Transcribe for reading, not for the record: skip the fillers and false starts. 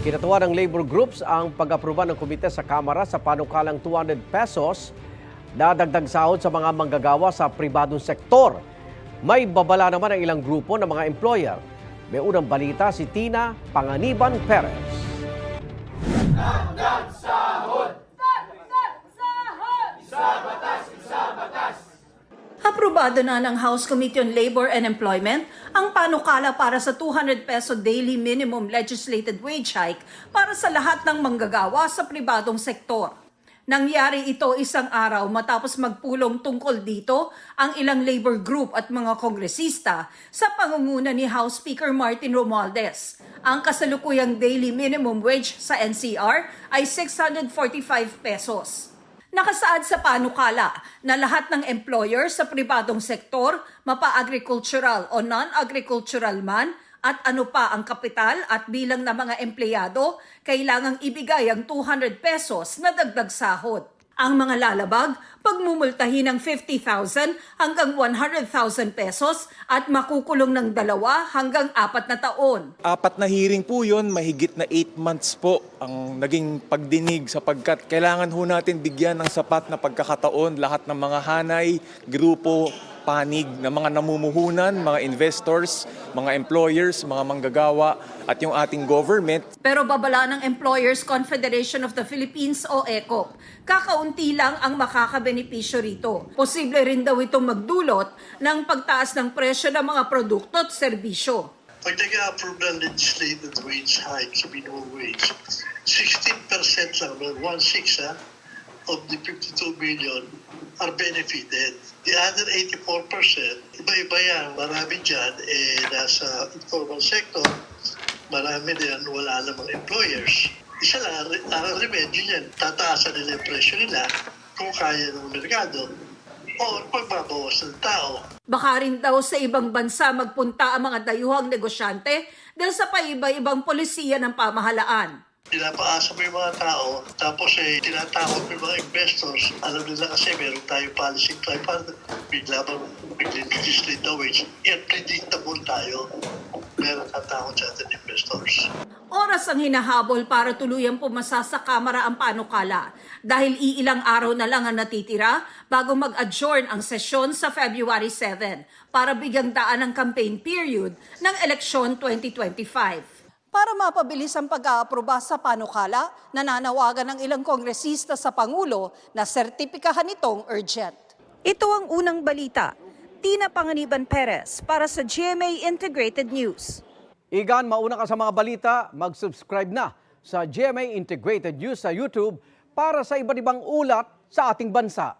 Kinatuwa ng labor groups ang pag-aproba ng komite sa Kamara sa panukalang 200 pesos na dagdag sahod sa mga manggagawa sa pribadong sektor. May babala naman ang ilang grupo ng mga employer. May unang balita si Tina Panganiban Perez. Dagdag sahod! Dagdag sahod! Isa batas, isa batas! Aprobado na ng House Committee on Labor and Employment ang panukala para sa 200 peso daily minimum legislated wage hike para sa lahat ng manggagawa sa pribadong sektor. Nangyari ito isang araw matapos magpulong tungkol dito ang ilang labor group at mga kongresista sa pangunguna ni House Speaker Martin Romualdez. Ang kasalukuyang daily minimum wage sa NCR ay 645 pesos. Nakasaad sa panukala na lahat ng employer sa pribadong sektor, mapa-agricultural o non-agricultural man, at ano pa ang kapital at bilang ng mga empleyado, kailangang ibigay ang 200 pesos na dagdag sahod. Ang mga lalabag, pagmumultahin ng 50,000 hanggang 100,000 pesos at makukulong ng 2 hanggang 4 na taon. 4 na hearing po yun, mahigit na 8 months po ang naging pagdinig sapagkat kailangan ho natin bigyan ng sapat na pagkakataon lahat ng mga hanay, grupo, panig ng mga namumuhunan, mga investors, mga employers, mga manggagawa at yung ating government. Pero babala ng Employers Confederation of the Philippines o ECOP, kakaunti lang ang makakabenepisyo rito. Posible rin daw itong magdulot ng pagtaas ng presyo ng mga produkto at serbisyo. Pag nag-approve ng legislated wage hike sa minimum wage, 16% lang, 1/6 of the 52 billion are benefited. The other 84%, iba-iba yan. Marami dyan, nasa informal sector, marami din wala namang employers. Isa lang, ang remedyo niyan, tataasan nila yung presyo nila kung kaya ng merkado o pagbabawas ng tao. Baka rin daw sa ibang bansa magpunta ang mga dayuhang negosyante dahil sa paiba-ibang polisiya ng pamahalaan. Pinapaasa mo yung mga tao, tapos tinatakot mo yung mga investors. Alam nila kasi meron tayong policy tripartite, bigla bang legislate the wage, and predictable tayo. Meron tatakot sa ating investors. Oras ang hinahabol para tuluyang pumasa sa Kamara ang panukala dahil iilang araw na lang ang natitira bago mag-adjourn ang sesyon sa February 7 para bigyang daan ang campaign period ng eleksyon 2025. Para mapabilis ang pag-aaproba sa panukala, nananawagan ng ilang kongresista sa Pangulo na sertipikahan itong urgent. Ito ang unang balita. Tina Panganiban Perez para sa GMA Integrated News. Igan, mauna ka sa mga balita, mag-subscribe na sa GMA Integrated News sa YouTube para sa iba't ibang ulat sa ating bansa.